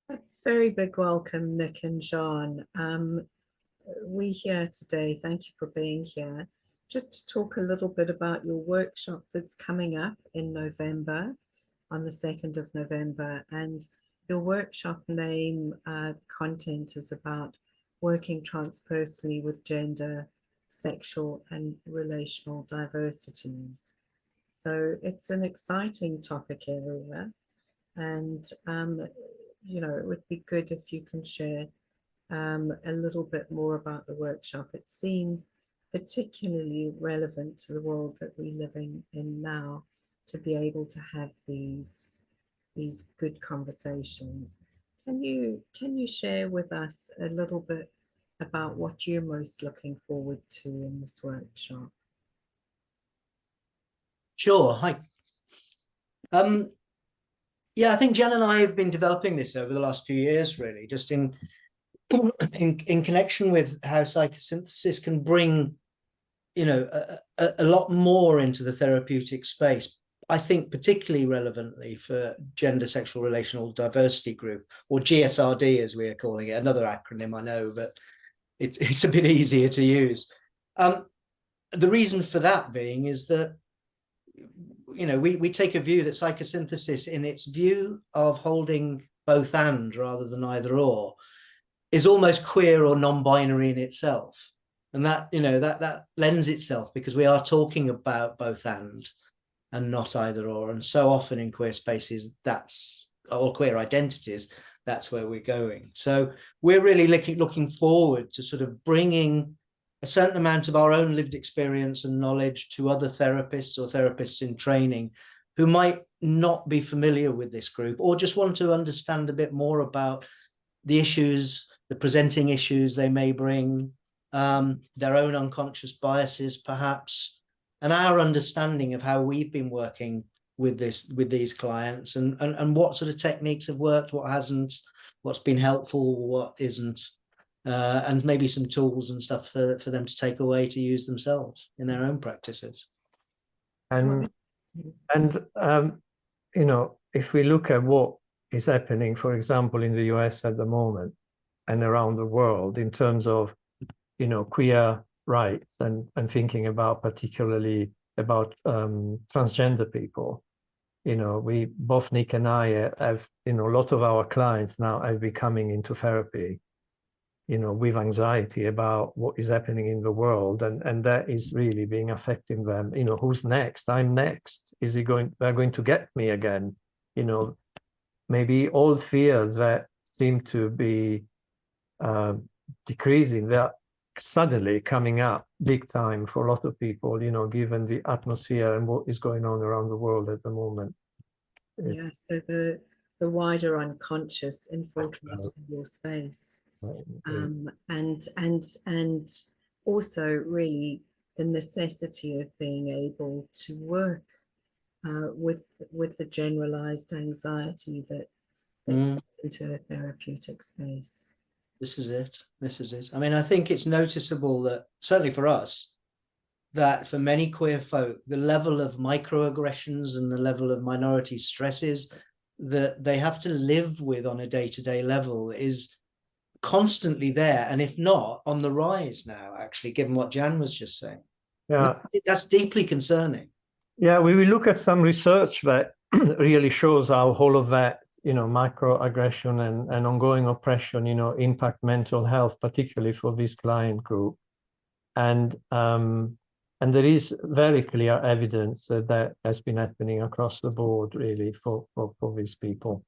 A very big welcome, Nick and Gian. We here today, thank you for being here, just to talk a little bit about your workshop that's coming up in November, on the 2nd of November. And your workshop name, content is about working transpersonally with gender, sexual, and relational diversities. So it's an exciting topic area. And it would be good if you can share a little bit more about the workshop. It seems particularly relevant to the world that we're living in now, to be able to have these good conversations. Can you share with us a little bit about what you're most looking forward to in this workshop? Sure. Hi. Yeah, I think Jen and I have been developing this over the last few years, really, just in connection with how psychosynthesis can bring, a lot more into the therapeutic space. I think particularly relevantly for gender, sexual, relational diversity group, or GSRD as we are calling it, another acronym I know, but it's a bit easier to use. The reason for that being is that we take a view that psychosynthesis, in its view of holding both and rather than either or, is almost queer or non-binary in itself. And that lends itself, because we are talking about both and not either or. And so often in queer spaces, or queer identities, that's where we're going. So we're really looking forward to sort of bringing a certain amount of our own lived experience and knowledge to other therapists or therapists in training who might not be familiar with this group, or just want to understand a bit more about the issues, the presenting issues they may bring, their own unconscious biases perhaps, and our understanding of how we've been working with these clients, and what sort of techniques have worked, what hasn't, what's been helpful, what isn't. And maybe some tools and stuff for them to take away to use themselves in their own practices. And if we look at what is happening, for example, in the US at the moment and around the world in terms of, queer rights and thinking about particularly about transgender people, we both, Nick and I, have, a lot of our clients now have been coming into therapy with anxiety about what is happening in the world, and that is really being affecting them. Who's next? I'm next. They're going to get me again? Maybe all fears that seem to be decreasing, they're suddenly coming up big time for a lot of people, given the atmosphere and what is going on around the world at the moment. Yeah, so the wider unconscious infiltrating your space. And also really the necessity of being able to work with the generalized anxiety that comes into a therapeutic space. This is it. I mean, I think it's noticeable that, certainly for us, that for many queer folk, the level of microaggressions and the level of minority stresses that they have to live with on a day-to-day level is constantly there, and if not, on the rise now, actually, given what Jan was just saying. Yeah, that's deeply concerning. Yeah, we will look at some research that really shows how all of that, microaggression and ongoing oppression, impact mental health, particularly for this client group. And there is very clear evidence that has been happening across the board, really, for these people.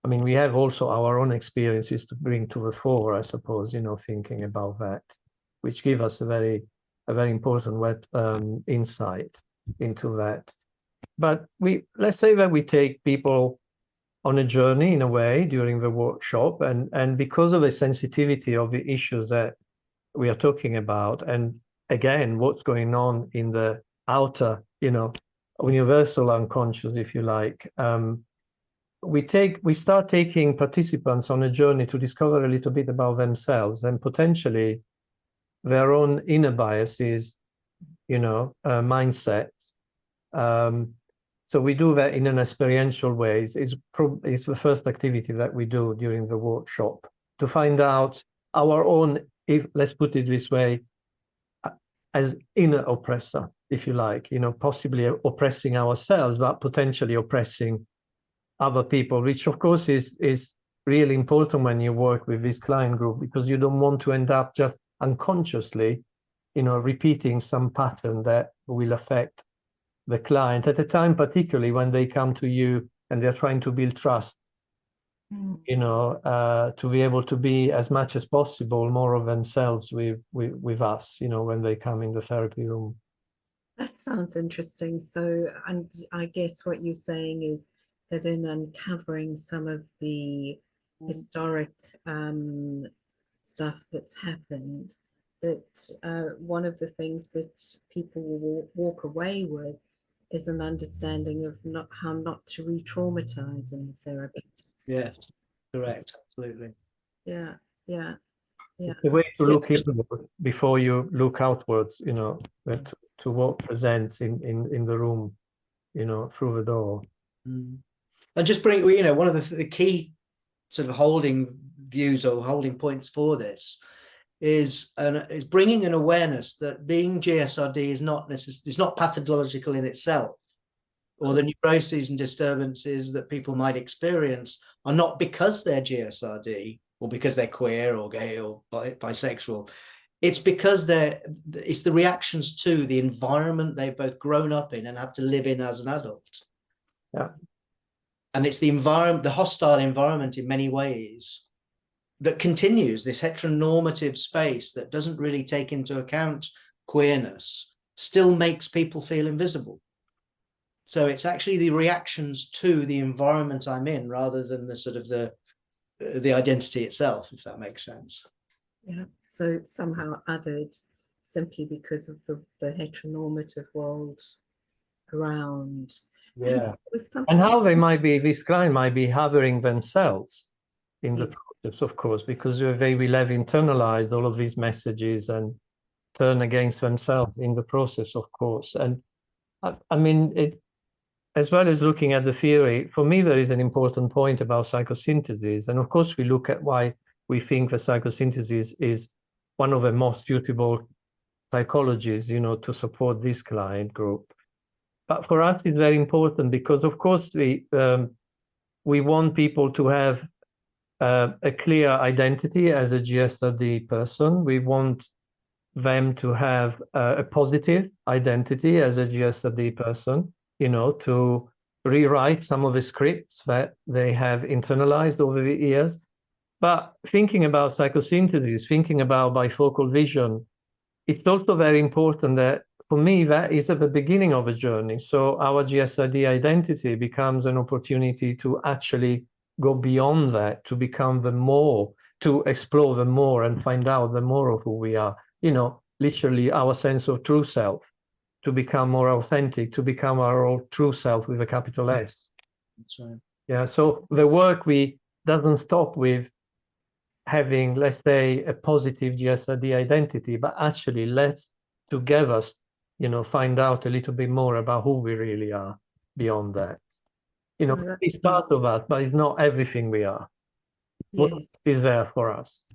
I mean, we have also our own experiences to bring to the fore, I suppose, thinking about that, which give us a very important insight into that. But let's say that we take people on a journey in a way during the workshop, and because of the sensitivity of the issues that we are talking about, and again, what's going on in the outer, universal unconscious, if you like, we start taking participants on a journey to discover a little bit about themselves and potentially their own inner biases, mindsets. So we do that in an experiential way. It's the first activity that we do during the workshop, to find out our own, if let's put it this way, as inner oppressor, if you like, possibly oppressing ourselves, but potentially oppressing other people, which of course is really important when you work with this client group, because you don't want to end up just unconsciously, repeating some pattern that will affect the client at a time, particularly when they come to you and they're trying to build trust, to be able to be as much as possible more of themselves with us, when they come in the therapy room. That sounds interesting. So, and I guess what you're saying is that in uncovering some of the historic stuff that's happened, that one of the things that people will walk away with is an understanding of how not to re-traumatize in the therapeutic space. Yes, correct, absolutely. Yeah, yeah, yeah. It's a way to look inward before you look outwards, to what presents in the room, through the door. And just bring, one of the key sort of holding views or holding points for this is bringing an awareness that being GSRD is not pathological in itself, or the neuroses and disturbances that people might experience are not because they're GSRD or because they're queer or gay or bisexual. It's because it's the reactions to the environment they've both grown up in and have to live in as an adult. Yeah. And it's the environment, the hostile environment in many ways, that continues this heteronormative space that doesn't really take into account queerness, still makes people feel invisible. So it's actually the reactions to the environment I'm in rather than the sort of the identity itself, if that makes sense. Yeah. So somehow othered simply because of the heteronormative world around. Yeah. And how this client might be harboring themselves in the process, of course, because they will have internalized all of these messages and turn against themselves in the process, of course. And I mean, as well as looking at the theory, for me, there is an important point about psychosynthesis. And of course, we look at why we think that psychosynthesis is one of the most suitable psychologies, to support this client group. But for us, it's very important because, of course, we want people to have a clear identity as a GSRD person. We want them to have a positive identity as a GSRD person, to rewrite some of the scripts that they have internalized over the years. But thinking about psychosynthesis, thinking about bifocal vision, it's also very important that, for me, that is at the beginning of a journey. So our GSRD identity becomes an opportunity to actually go beyond that, to become to explore the more and find out the more of who we are, literally our sense of true self, to become more authentic, to become our true self with a capital S. That's right. Yeah, so the work doesn't stop with having, let's say, a positive GSRD identity, but actually let's together, find out a little bit more about who we really are beyond that. It's part of us, but it's not everything we are. Yes. What is there for us?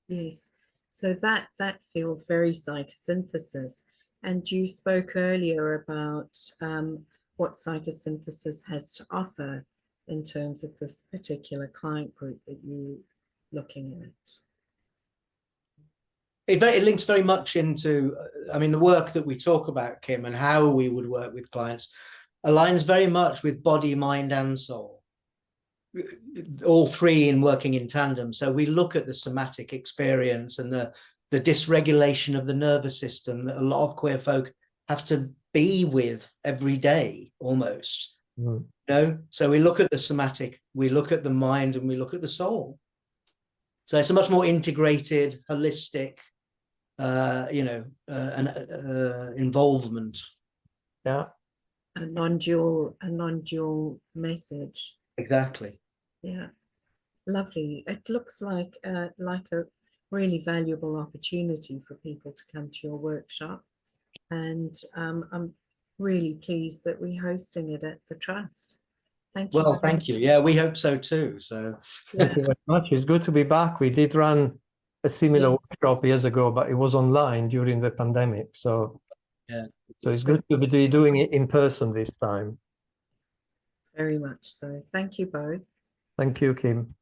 Yes. So that feels very psychosynthesis. And you spoke earlier about what psychosynthesis has to offer in terms of this particular client group that you're looking at. It links very much into, the work that we talk about, Kim, and how we would work with clients aligns very much with body, mind, and soul. All three in working in tandem. So we look at the somatic experience and the dysregulation of the nervous system that a lot of queer folk have to be with every day, almost. So we look at the somatic, we look at the mind, and we look at the soul. So it's a much more integrated, holistic, involvement. Yeah. A non-dual message. Exactly. Yeah. Lovely. It looks like a really valuable opportunity for people to come to your workshop. And I'm really pleased that we're hosting it at the Trust. Thank you. Well, thank you. Yeah, we hope so too. So Thank you very much. It's good to be back. We did run a similar Yes. workshop years ago, but it was online during the pandemic. So yeah. so it's good to be doing it in person this time. Very much so. Thank you both. Thank you, Kim.